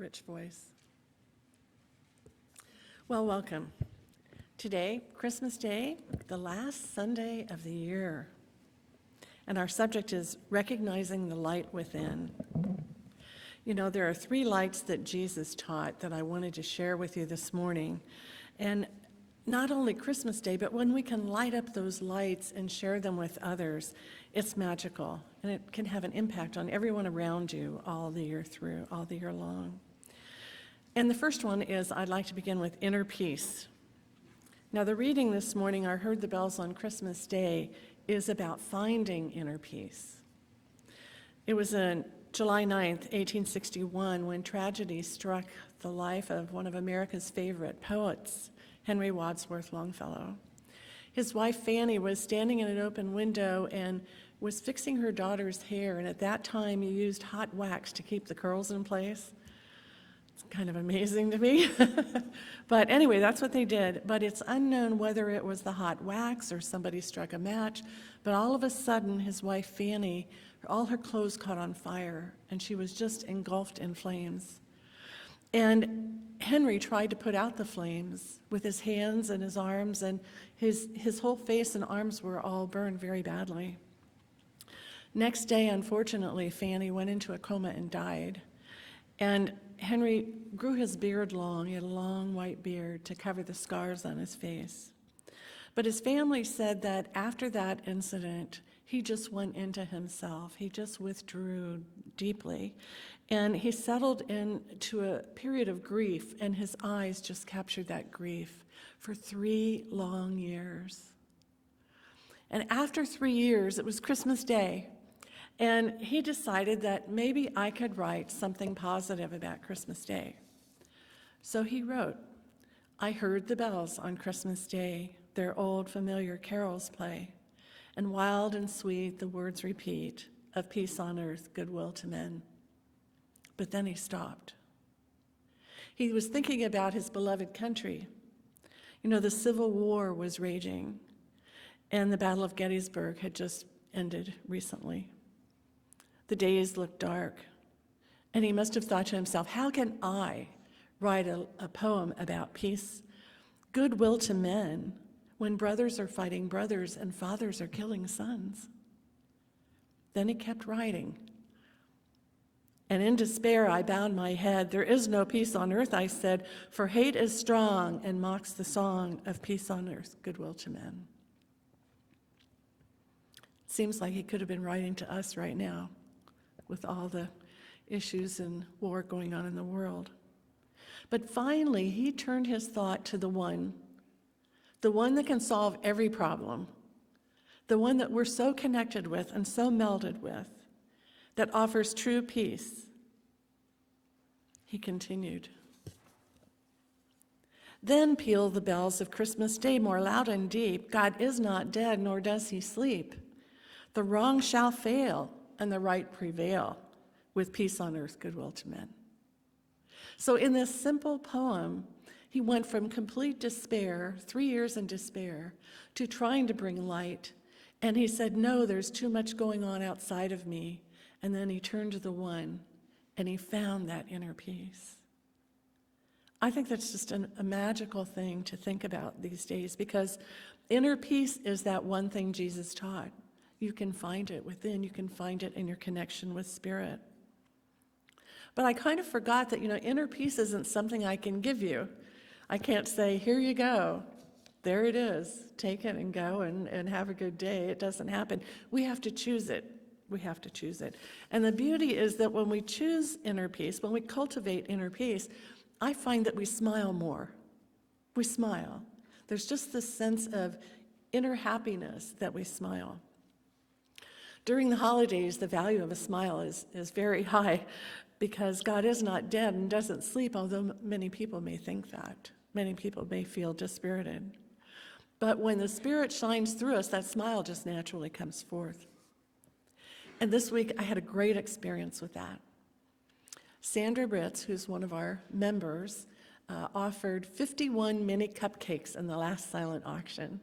rich voice. Well, welcome. Today, Christmas Day, the last Sunday of the year. And our subject is recognizing the light within. You know, there are 3 lights that Jesus taught that I wanted to share with you this morning. And not only Christmas Day, but when we can light up those lights and share them with others, it's magical. And it can have an impact on everyone around you all the year through, all the year long. And the first one is, I'd like to begin with inner peace. Now, the reading this morning, I heard the bells on Christmas Day, is about finding inner peace. It was on July 9th, 1861, when tragedy struck the life of one of America's favorite poets, Henry Wadsworth Longfellow. His wife, Fanny, was standing in an open window and was fixing her daughter's hair, and at that time, he used hot wax to keep the curls in place. It's kind of amazing to me. But anyway, that's what they did. But it's unknown whether it was the hot wax or somebody struck a match. But all of a sudden, his wife, Fanny, all her clothes caught on fire, and she was just engulfed in flames. And Henry tried to put out the flames with his hands and his arms, and his whole face and arms were all burned very badly. Next day, unfortunately, Fanny went into a coma and died. And Henry grew his beard long. He had a long white beard to cover the scars on his face. But his family said that after that incident, he just went into himself. He just withdrew deeply. And he settled into a period of grief, and his eyes just captured that grief for 3 long years. And after 3 years, it was Christmas Day, and he decided that maybe I could write something positive about Christmas Day. So he wrote, "I heard the bells on Christmas Day, their old familiar carols play, and wild and sweet the words repeat of peace on earth, goodwill to men." But then he stopped. He was thinking about his beloved country. You know, the Civil War was raging, and the Battle of Gettysburg had just ended recently. The days looked dark, and he must have thought to himself, how can I write a poem about peace, goodwill to men, when brothers are fighting brothers and fathers are killing sons? Then he kept writing. And in despair, I bowed my head. There is no peace on earth, I said, for hate is strong and mocks the song of peace on earth, goodwill to men. It seems like he could have been writing to us right now with all the issues and war going on in the world. But finally, he turned his thought to the one that can solve every problem, the one that we're so connected with and so melded with, that offers true peace. He continued, "Then peal the bells of Christmas Day more loud and deep. God is not dead, nor does he sleep. The wrong shall fail, and the right prevail, with peace on earth, goodwill to men." So in this simple poem, he went from complete despair, 3 years in despair, to trying to bring light. And he said, no, there's too much going on outside of me. And then he turned to the one, and he found that inner peace. I think that's just a magical thing to think about these days, because inner peace is that one thing Jesus taught. You can find it within. You can find it in your connection with Spirit. But I kind of forgot that, inner peace isn't something I can give you. I can't say, here you go. There it is. Take it and go and have a good day. It doesn't happen. We have to choose it. We have to choose it. And the beauty is that when we choose inner peace, when we cultivate inner peace, I find that we smile more. We smile. There's just this sense of inner happiness that we smile. During the holidays, the value of a smile is very high, because God is not dead and doesn't sleep, although many people may think that. Many people may feel dispirited. But when the Spirit shines through us, that smile just naturally comes forth. And this week, I had a great experience with that. Sandra Britz, who's one of our members, offered 51 mini cupcakes in the last silent auction.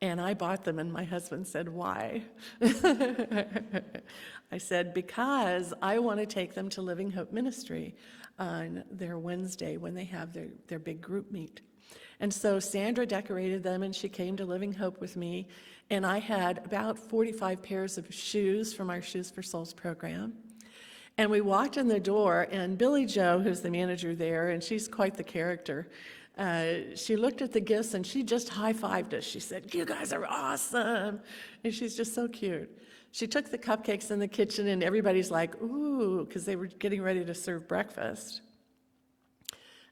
And I bought them, and my husband said, "Why?" I said, "Because I want to take them to Living Hope Ministry on their Wednesday when they have their big group meet." And so Sandra decorated them, and she came to Living Hope with me, and I had about 45 pairs of shoes from our Shoes for Souls program. And we walked in the door, and Billy Joe, who's the manager there, and she's quite the character, she looked at the gifts and she just high-fived us. She said, "You guys are awesome." And she's just so cute. She took the cupcakes in the kitchen, and everybody's like, "Ooh," because they were getting ready to serve breakfast.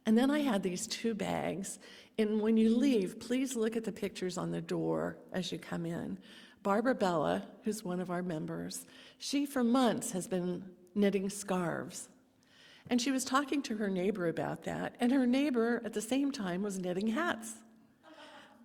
And then I had these 2 bags. And when you leave, please look at the pictures on the door as you come in. Barbara Bella, who's one of our members, she for months has been knitting scarves. And she was talking to her neighbor about that, and her neighbor at the same time was knitting hats.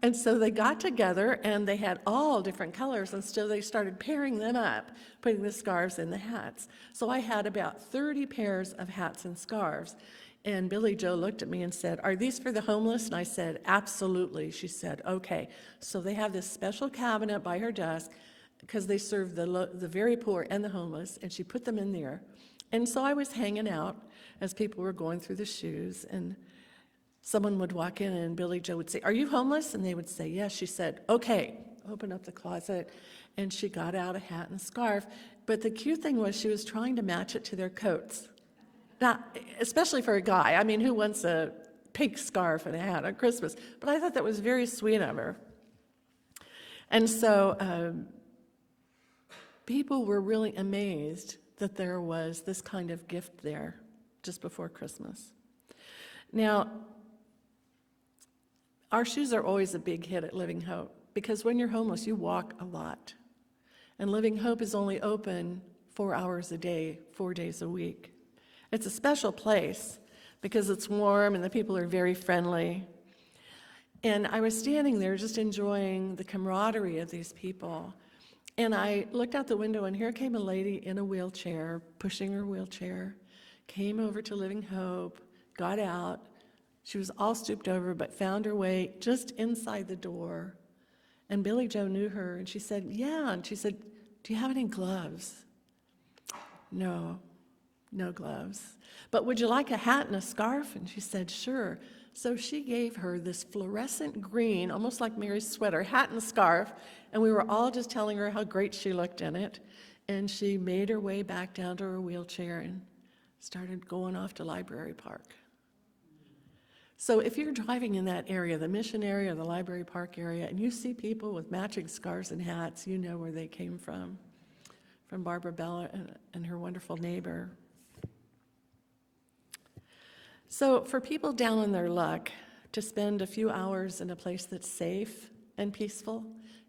And so they got together, and they had all different colors, and so they started pairing them up, putting the scarves in the hats. So I had about 30 pairs of hats and scarves. And Billy Joe looked at me and said, "Are these for the homeless?" And I said, "Absolutely." She said, "Okay." So they have this special cabinet by her desk because they serve the very poor and the homeless, and she put them in there. And so I was hanging out as people were going through the shoes, and someone would walk in, and Billy Joe would say, "Are you homeless?" And they would say, "Yes." She said, "Okay." Open up the closet, and she got out a hat and scarf. But the cute thing was she was trying to match it to their coats. Now, especially for a guy. I mean, who wants a pink scarf and a hat on Christmas? But I thought that was very sweet of her. And so people were really amazed that there was this kind of gift there just before Christmas. Now, our shoes are always a big hit at Living Hope because when you're homeless, you walk a lot. And Living Hope is only open 4 hours a day, 4 days a week. It's a special place because it's warm and the people are very friendly. And I was standing there just enjoying the camaraderie of these people. And I looked out the window, and here came a lady in a wheelchair, pushing her wheelchair, came over to Living Hope, got out. She was all stooped over, but found her way just inside the door. And Billy Joe knew her, and she said, "Yeah." And she said, "Do you have any gloves?" "No, no gloves. But would you like a hat and a scarf?" And she said, "Sure." So she gave her this fluorescent green, almost like Mary's sweater, hat and scarf, and we were all just telling her how great she looked in it. And she made her way back down to her wheelchair and started going off to Library Park. So if you're driving in that area, the Mission area, the Library Park area, and you see people with matching scarves and hats, you know where they came from Barbara Bella and her wonderful neighbor. So for people down on their luck, to spend a few hours in a place that's safe and peaceful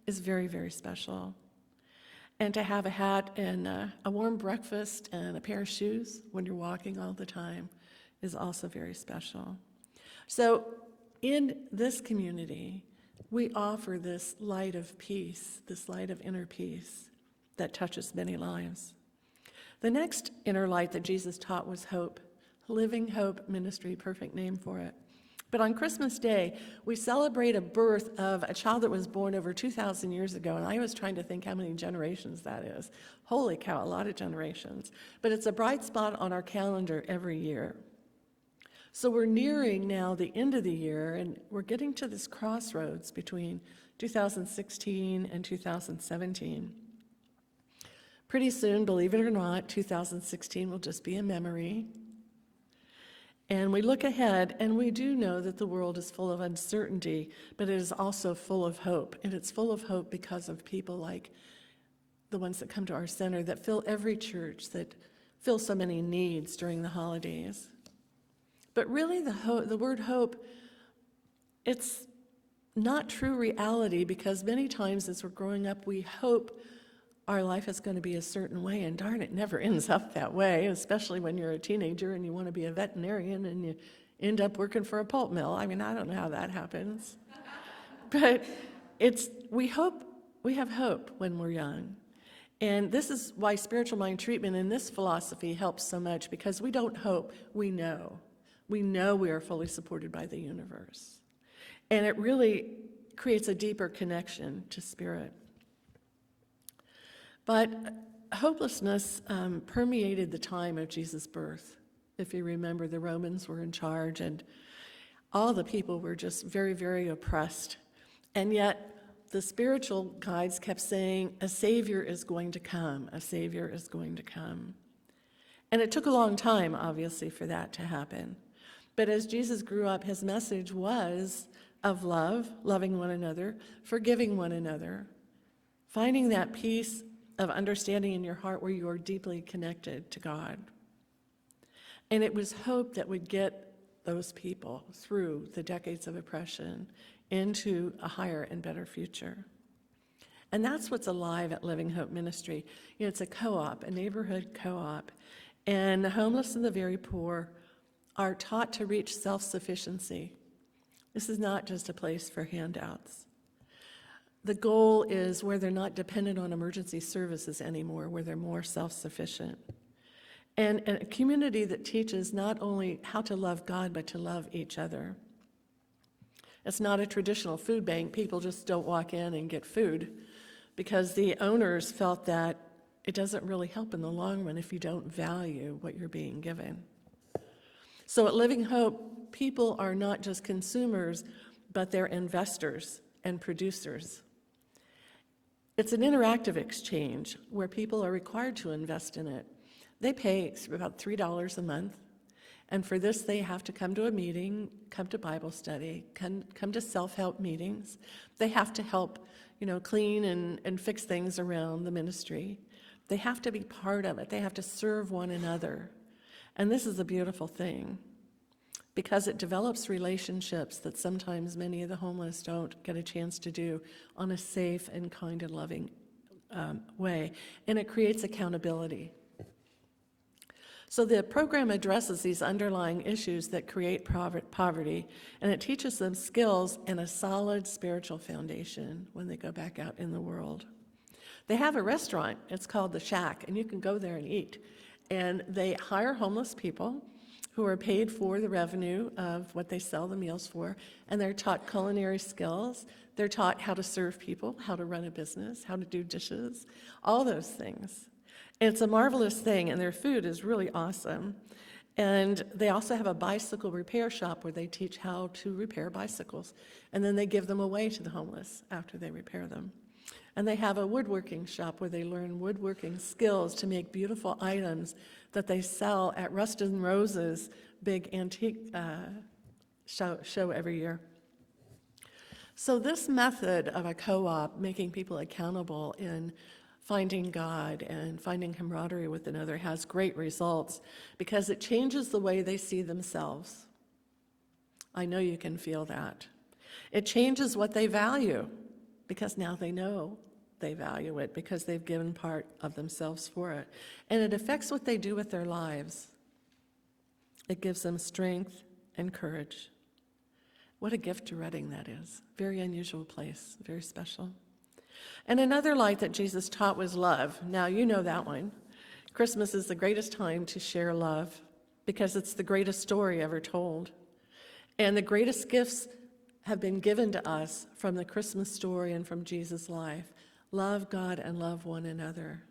is very, very special. And to have a hat and a warm breakfast and a pair of shoes when you're walking all the time is also very special. So in this community, we offer this light of peace, this light of inner peace that touches many lives. The next inner light that Jesus taught was hope. Living Hope Ministry, perfect name for it. But on Christmas Day, we celebrate a birth of a child that was born over 2,000 years ago, and I was trying to think how many generations that is. Holy cow, a lot of generations. But it's a bright spot on our calendar every year. So we're nearing now the end of the year, and we're getting to this crossroads between 2016 and 2017. Pretty soon, believe it or not, 2016 will just be a memory. And we look ahead, and we do know that the world is full of uncertainty, but it is also full of hope. And it's full of hope because of people like the ones that come to our center, that fill every church, that fill so many needs during the holidays. But really, the word hope, it's not true reality, because many times as we're growing up, we hope our life is going to be a certain way, and darn, it never ends up that way, especially when you're a teenager and you want to be a veterinarian and you end up working for a pulp mill. I mean, I don't know how that happens. But we have hope when we're young. And this is why spiritual mind treatment in this philosophy helps so much, because we don't hope, we know. We know we are fully supported by the universe. And it really creates a deeper connection to spirit. But hopelessness permeated the time of Jesus' birth. If you remember, the Romans were in charge, and all the people were just very, very oppressed. And yet, the spiritual guides kept saying, a Savior is going to come, a Savior is going to come. And it took a long time, obviously, for that to happen. But as Jesus grew up, his message was of love, loving one another, forgiving one another, finding that peace of understanding in your heart where you are deeply connected to God. And it was hope that would get those people through the decades of oppression into a higher and better future. And that's what's alive at Living Hope Ministry. You know, it's a co-op, a neighborhood co-op, and the homeless and the very poor are taught to reach self-sufficiency. This is not just a place for handouts. The goal is where they're not dependent on emergency services anymore, where they're more self-sufficient. And a community that teaches not only how to love God, but to love each other. It's not a traditional food bank. People just don't walk in and get food because the owners felt that it doesn't really help in the long run if you don't value what you're being given. So at Living Hope, people are not just consumers, but they're investors and producers. It's an interactive exchange where people are required to invest in it. They pay about $3 a month, and for this they have to come to a meeting, come to Bible study, come to self-help meetings. They have to help, clean and fix things around the ministry. They have to be part of it. They have to serve one another. And this is a beautiful thing because it develops relationships that sometimes many of the homeless don't get a chance to do on a safe and kind and loving way. And it creates accountability. So the program addresses these underlying issues that create poverty, and it teaches them skills and a solid spiritual foundation when they go back out in the world. They have a restaurant, it's called The Shack, and you can go there and eat. And they hire homeless people who are paid for the revenue of what they sell the meals for, and they're taught culinary skills. They're taught how to serve people, how to run a business, how to do dishes, all those things. It's a marvelous thing, and their food is really awesome. And they also have a bicycle repair shop where they teach how to repair bicycles, and then they give them away to the homeless after they repair them. And they have a woodworking shop where they learn woodworking skills to make beautiful items that they sell at Rustin Rose's big antique show every year. So this method of a co-op, making people accountable in finding God and finding camaraderie with another, has great results because it changes the way they see themselves. I know you can feel that. It changes what they value because now they know they value it because they've given part of themselves for it. And it affects what they do with their lives. It gives them strength and courage. What a gift to Redding that is. Very unusual place, very special. And another light that Jesus taught was love. Now, you know that one. Christmas is the greatest time to share love because it's the greatest story ever told. And the greatest gifts have been given to us from the Christmas story and from Jesus' life. Love God and love one another.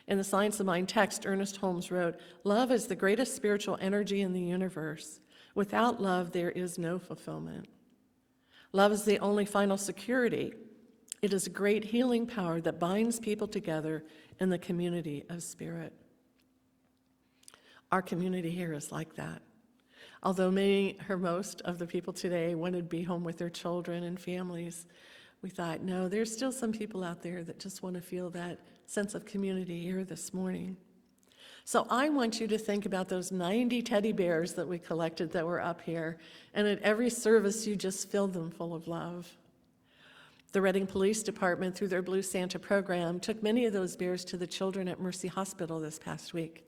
In the Science of Mind text, Ernest Holmes wrote, "Love is the greatest spiritual energy in the universe. Without love, there is no fulfillment. Love is the only final security. It is a great healing power that binds people together in the community of spirit." Our community here is like that. Although most of the people today wanted to be home with their children and families, we thought, no, there's still some people out there that just want to feel that sense of community here this morning. So I want you to think about those 90 teddy bears that we collected that were up here, and at every service you just filled them full of love. The Redding Police Department, through their Blue Santa program, took many of those bears to the children at Mercy Hospital this past week.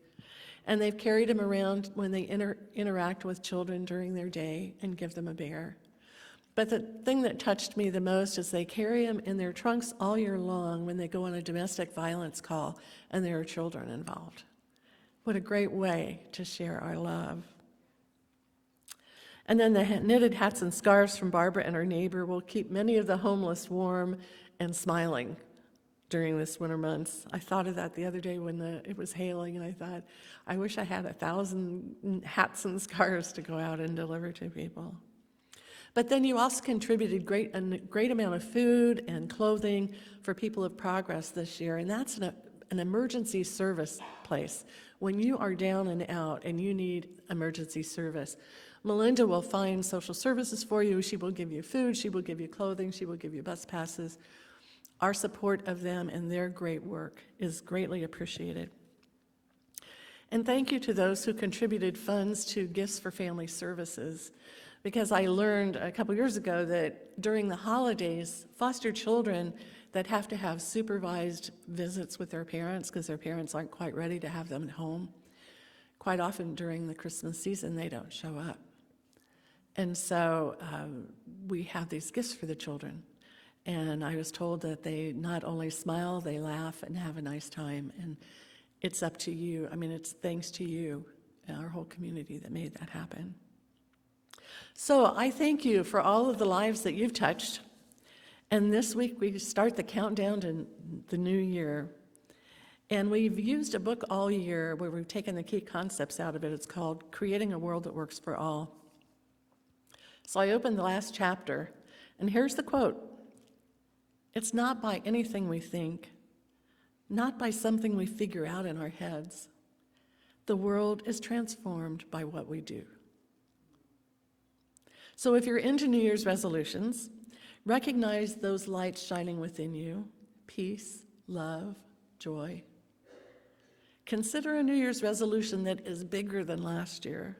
And they've carried them around when they interact with children during their day and give them a bear. But the thing that touched me the most is they carry them in their trunks all year long when they go on a domestic violence call and there are children involved. What a great way to share our love. And then the knitted hats and scarves from Barbara and her neighbor will keep many of the homeless warm and smiling during this winter months. I thought of that the other day when it was hailing, and I thought, I wish I had 1,000 hats and scarves to go out and deliver to people. But then you also contributed a great amount of food and clothing for People of Progress this year, and that's an emergency service place. When you are down and out and you need emergency service, Melinda will find social services for you. She will give you food, she will give you clothing, she will give you bus passes. Our support of them and their great work is greatly appreciated. And thank you to those who contributed funds to Gifts for Family Services, because I learned a couple years ago that during the holidays, foster children that have to have supervised visits with their parents because their parents aren't quite ready to have them at home, quite often during the Christmas season, they don't show up. And so we have these gifts for the children. And I was told that they not only smile, they laugh and have a nice time. And it's up to you. I mean, it's thanks to you and our whole community that made that happen. So I thank you for all of the lives that you've touched. And this week we start the countdown to the new year. And we've used a book all year where we've taken the key concepts out of it. It's called Creating a World That Works for All. So I opened the last chapter, and here's the quote. It's not by anything we think, not by something we figure out in our heads. The world is transformed by what we do. So if you're into New Year's resolutions, recognize those lights shining within you: peace, love, joy. Consider a New Year's resolution that is bigger than last year,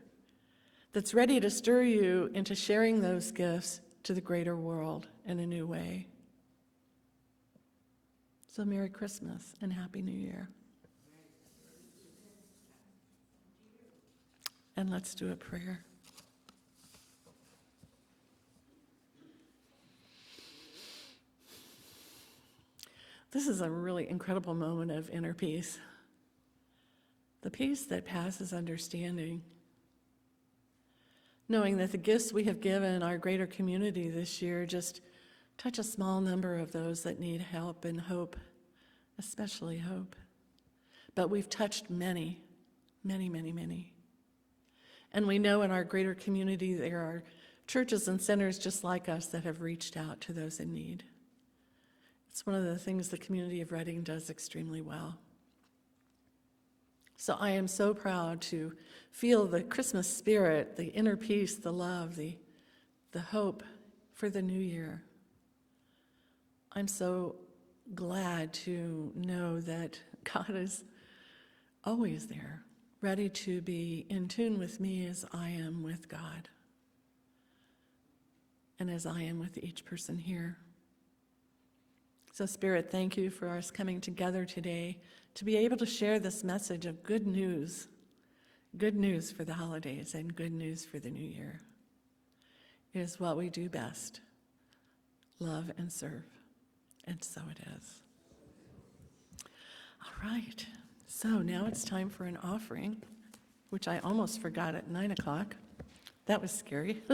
that's ready to stir you into sharing those gifts to the greater world in a new way. So Merry Christmas and Happy New Year. And let's do a prayer. This is a really incredible moment of inner peace. The peace that passes understanding. Knowing that the gifts we have given our greater community this year just touch a small number of those that need help and hope, especially hope. But we've touched many, many, many, many. And we know in our greater community there are churches and centers just like us that have reached out to those in need. It's one of the things the community of Reading does extremely well. So I am so proud to feel the Christmas spirit, the inner peace, the love, the hope for the new year. I'm so glad to know that God is always there, ready to be in tune with me as I am with God, and as I am with each person here. So Spirit, thank you for us coming together today to be able to share this message of good news for the holidays and good news for the new year. It is what we do best, love and serve, and so it is. All right, so now it's time for an offering, which I almost forgot at 9 o'clock. That was scary.